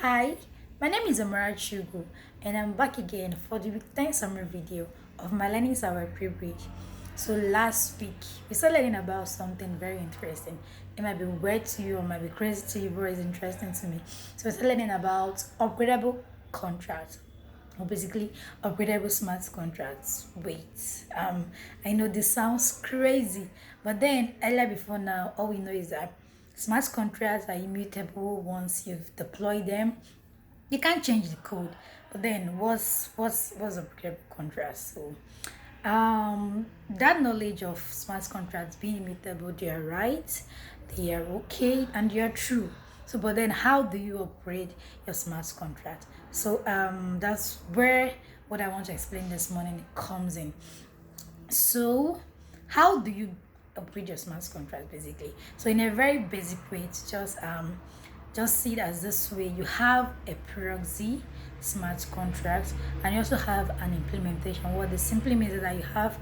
Hi, my name is Amara Chugu, and I'm back again for the week 10 summary video of my learnings at Web3brige. So last week we started learning about something very interesting. It might be weird to you or might be crazy to you, but it's interesting to me. So we started learning about upgradable contracts, or basically upgradable smart contracts. I know this sounds crazy, but then earlier before now, all we know is that smart contracts are immutable once you've deployed them. You can't change the code. But then what's upgradable contracts? So that knowledge of smart contracts being immutable, they are right, they are okay, and they are true. So but then how do you upgrade your smart contract? So that's where what I want to explain this morning comes in. So, how do you upgrade your smart contract basically? So, in a very basic way, it's just see it as this way: you have a proxy smart contract, and you also have an implementation. What this simply means is that you have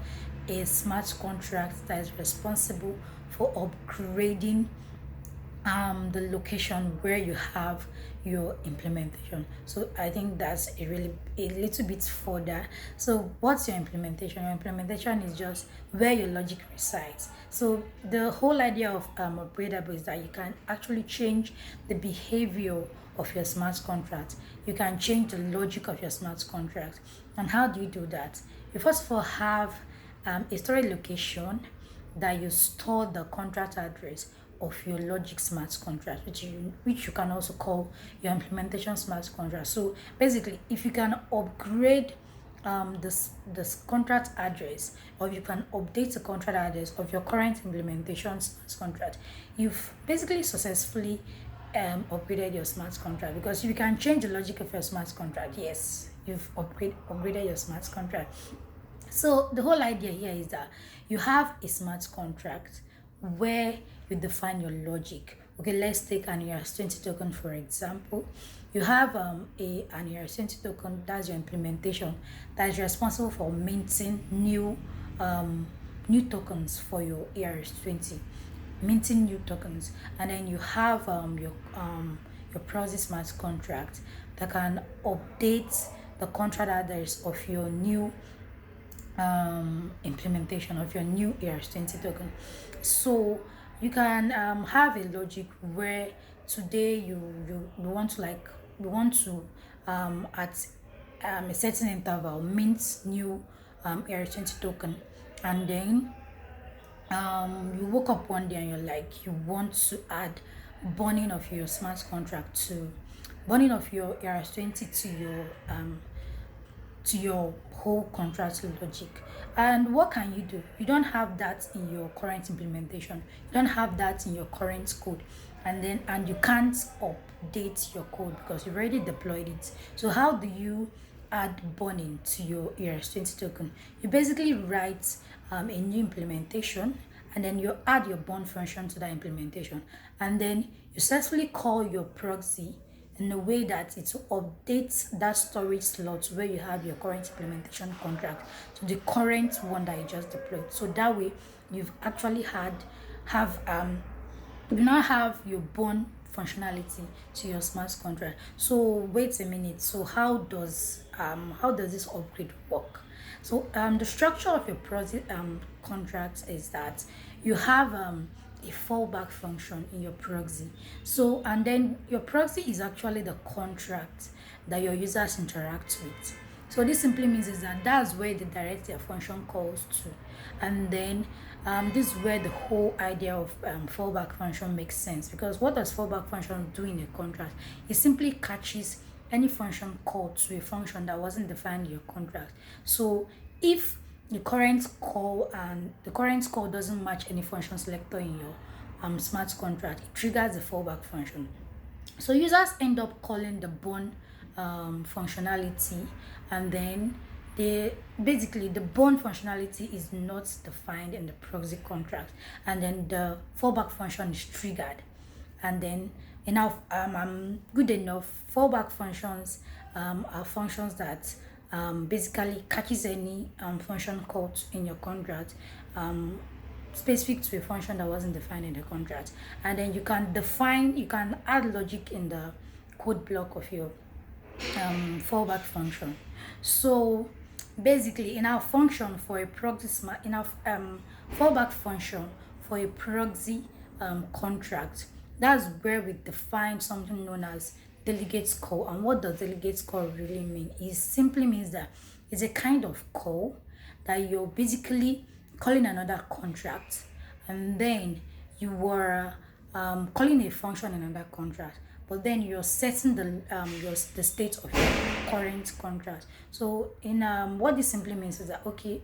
a smart contract that is responsible for upgrading the location where you have your implementation. So I think that's a little bit further. So what's your implementation? Your implementation is just where your logic resides. So the whole idea of upgradable is that you can actually change the behavior of your smart contract. You can change the logic of your smart contract. And how do you do that? You first of all have a storage location that you store the contract address of your logic smart contract, which you can also call your implementation smart contract. So basically, if you can upgrade this contract address, or you can update the contract address of your current implementation smart contract, you've basically successfully upgraded your smart contract. Because if you can change the logic of your smart contract, yes, you've upgraded your smart contract. So the whole idea here is that you have a smart contract where you define your logic. Okay, let's take an ERS20 token for example. You have an ERS20 token, that's your implementation, that is responsible for minting new tokens for your ERS20, minting new tokens. And then you have your proxy smart contract that can update the contract address of your new implementation of your new ERS20 token. So you can have a logic where today you want to at a certain interval mint new ERS20 token, and then you woke up one day and you're like you want to add burning of your smart contract to burning of your ERS20 to your whole contract logic. And what can you do? You don't have that in your current implementation. You don't have that in your current code. And you can't update your code because you've already deployed it. So how do you add burning to your ERS20 token? You basically write a new implementation, and then you add your burn function to that implementation, and then you successfully call your proxy in a way that it will update that storage slot where you have your current implementation contract to the current one that you just deployed. So that way you've actually have you now have your burn functionality to your smart contract. So wait a minute. So how does this upgrade work? So the structure of your project contract is that you have a fallback function in your proxy. So and then your proxy is actually the contract that your users interact with. So this simply means is that that's where the direct their function calls to, and then this is where the whole idea of fallback function makes sense. Because what does fallback function do in a contract? It simply catches any function called to a function that wasn't defined in your contract. So if the current call doesn't match any function selector in your smart contract, it triggers the fallback function. So users end up calling the burn functionality, and then the burn functionality is not defined in the proxy contract, and then the fallback function is triggered, and then enough good enough fallback functions are functions that basically catches any function called in your contract, specific to a function that wasn't defined in the contract. And then you can add logic in the code block of your fallback function. So basically, in our function for a proxy in our fallback function for a proxy contract, that's where we define something known as delegates call. And what does delegates call really mean? It simply means that it's a kind of call that you're basically calling another contract, and then you were calling a function in another contract, but then you're setting the state of your current contract. So in what this simply means is that, okay,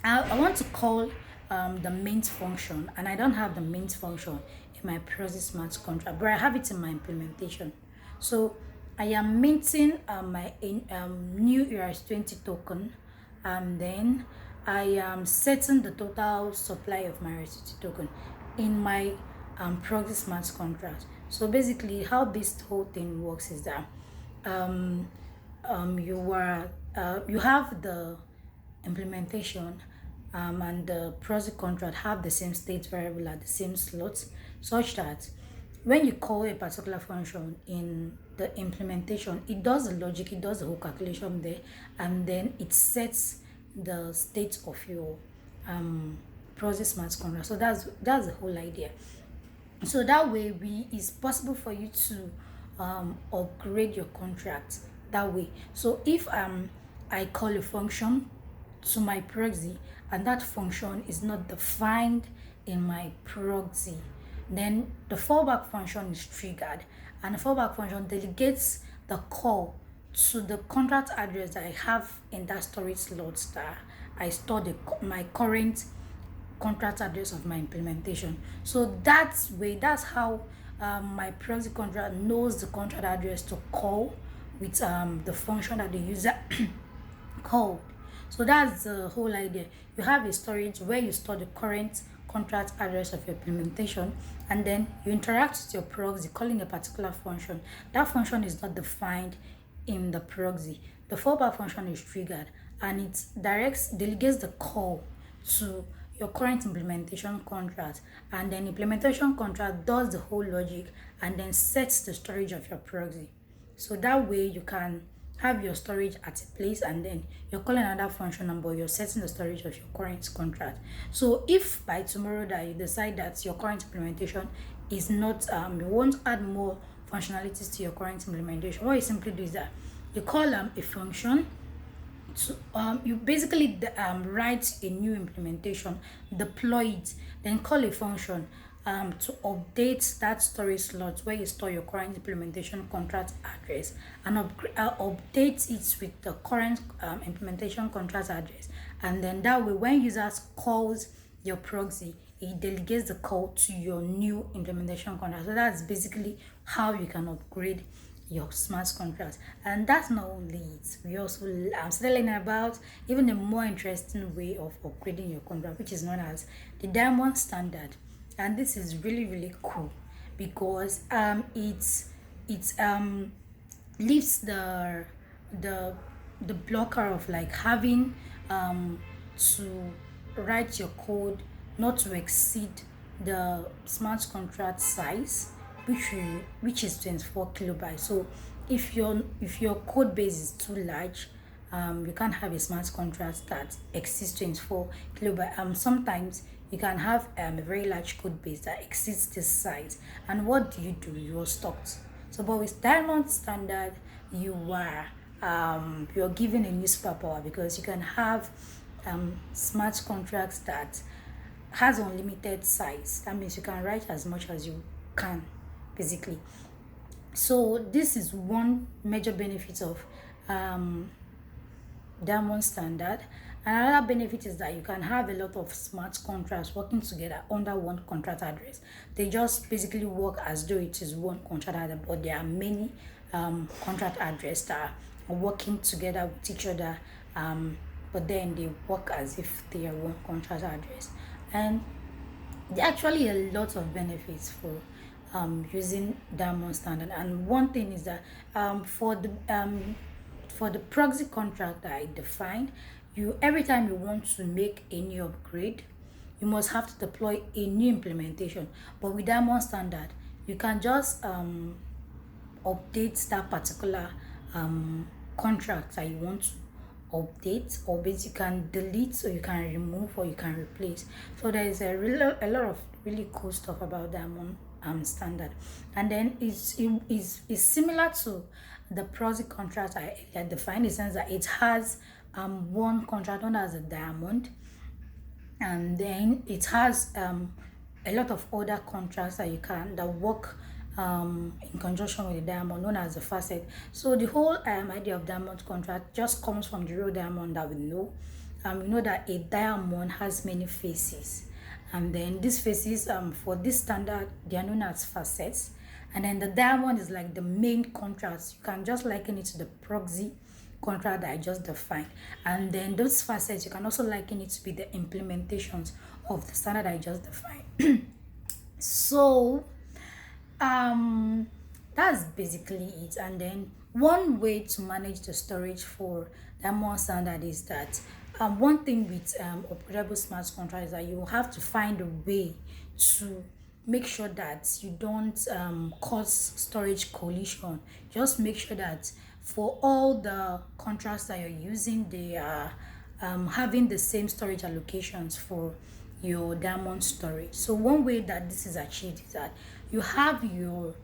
I want to call the mains function, and I don't have the mains function in my proxy smart contract, but I have it in my implementation. So I am minting my new ERS20 token, and then I am setting the total supply of my ERS20 token in my proxy smart contract. So basically, how this whole thing works is that you have the implementation and the proxy contract have the same state variable at the same slots, such that when you call a particular function in the implementation, it does the logic, it does the whole calculation there, and then it sets the state of your proxy smart contract. So that's the whole idea. So that way, it's possible for you to upgrade your contract that way. So if I call a function to my proxy and that function is not defined in my proxy, then the fallback function is triggered, and the fallback function delegates the call to the contract address that I have in that storage slot that I store my current contract address of my implementation. So that's how my proxy contract knows the contract address to call with the function that the user called. So that's the whole idea. You have a storage where you store the current contract address of your implementation, and then you interact with your proxy calling a particular function. That function is not defined in the proxy. The fallback function is triggered, and it delegates the call to your current implementation contract, and then implementation contract does the whole logic and then sets the storage of your proxy. So that way you can have your storage at a place, and then you're calling another function number, you're setting the storage of your current contract. So if by tomorrow that you decide that your current implementation is not you want to add more functionalities to your current implementation, what you simply do is that you call a function. So you basically write a new implementation, deploy it, then call a function to update that storage slot where you store your current implementation contract address, and update it with the current implementation contract address. And then that way, when users calls your proxy, it delegates the call to your new implementation contract. So that's basically how you can upgrade your smart contracts. And that's not only it, we also started learning about even a more interesting way of upgrading your contract, which is known as the diamond standard. And this is really cool because it leaves the blocker of like having to write your code not to exceed the smart contract size, which is 24 kilobytes. So if your code base is too large, you can't have a smart contract that exceeds 24 kilobytes. Sometimes you can have a very large code base that exceeds this size, and what do? You're stuck. So but with diamond standard, you're given a new superpower, because you can have smart contracts that has unlimited size. That means you can write as much as you can, basically. So this is one major benefit of diamond standard. Another benefit is that you can have a lot of smart contracts working together under one contract address. They just basically work as though it is one contract address, but there are many contract addresses that are working together with each other, but then they work as if they are one contract address. And there are actually a lot of benefits for using diamond standard. And one thing is that for the proxy contract that I defined, every time you want to make a new upgrade, you must have to deploy a new implementation. But with diamond standard, you can just update that particular contract that you want to update, or basically you can delete, or you can remove, or you can replace. So there is a lot of really cool stuff about Diamond standard. And then it's similar to the proxy contract I defined, in the sense that it has one contract known as a diamond, and then it has a lot of other contracts that work in conjunction with the diamond, known as the facet. So the whole idea of diamond contract just comes from the real diamond that we know. We know that a diamond has many faces, and then these faces, for this standard, they are known as facets. And then the diamond is like the main contract. You can just liken it to the proxy contract that I just defined. And then those facets, you can also liken it to be the implementations of the standard I just defined. So that's basically it. And then one way to manage the storage for Diamond standard is that one thing with upgradable smart contract is that you have to find a way to make sure that you don't cause storage collision. Just make sure that for all the contracts that you're using, they are having the same storage allocations for your diamond storage. So one way that this is achieved is that you have your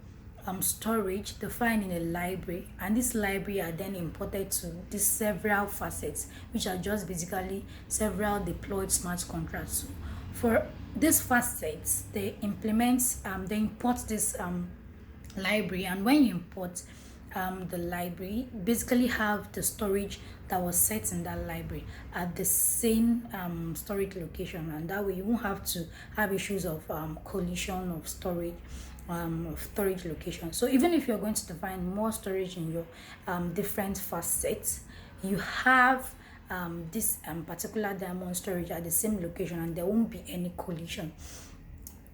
storage defined in a library, and this library are then imported to these several facets, which are just basically several deployed smart contracts. So for these facets, they import this library, and when you import the library, basically have the storage that was set in that library at the same storage location, and that way you won't have to have issues of collision of storage location. So even if you're going to define more storage in your different facets, you have this particular diamond storage at the same location, and there won't be any collision.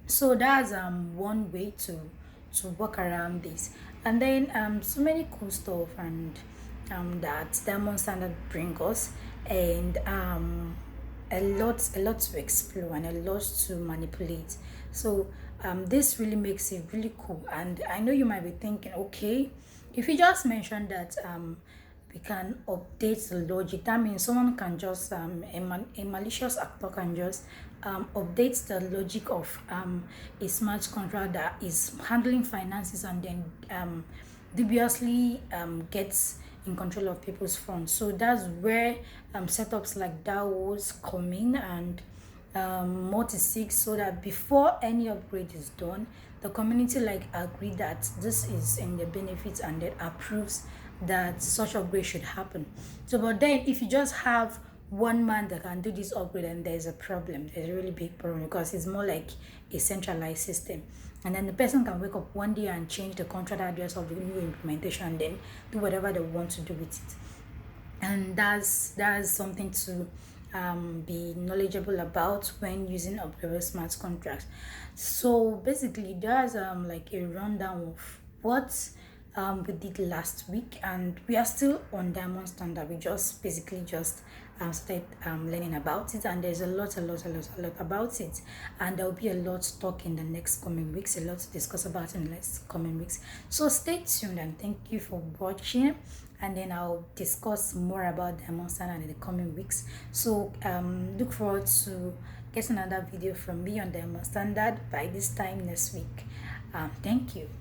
So that's one way to work around this. And then so many cool stuff and that diamond standard bring us, and a lot to explore and a lot to manipulate. So this really makes it really cool. And I know you might be thinking, okay, if you just mentioned that we can update the logic, that means someone can just a malicious actor can just update the logic of a smart contract that is handling finances, and then dubiously gets in control of people's funds. So that's where setups like DAOs come in, and multi-sig, so that before any upgrade is done, the community like agree that this is in the benefits, and then approves that such upgrade should happen. So but then if you just have one man that can do this upgrade, and there's a problem, there's a really big problem, because it's more like a centralized system. And then the person can wake up one day and change the contract address of the new implementation, and then do whatever they want to do with it. And that's something to be knowledgeable about when using upgradable smart contracts. So basically, there's like a rundown of what we did last week, and we are still on diamond standard. We just basically just started learning about it, and there's a lot about it, and there will be a lot to talk in the next coming weeks, a lot to discuss about in the next coming weeks. So stay tuned, and thank you for watching. And then I'll discuss more about diamond standard in the coming weeks. So look forward to getting another video from me on diamond standard by this time next week. Thank you.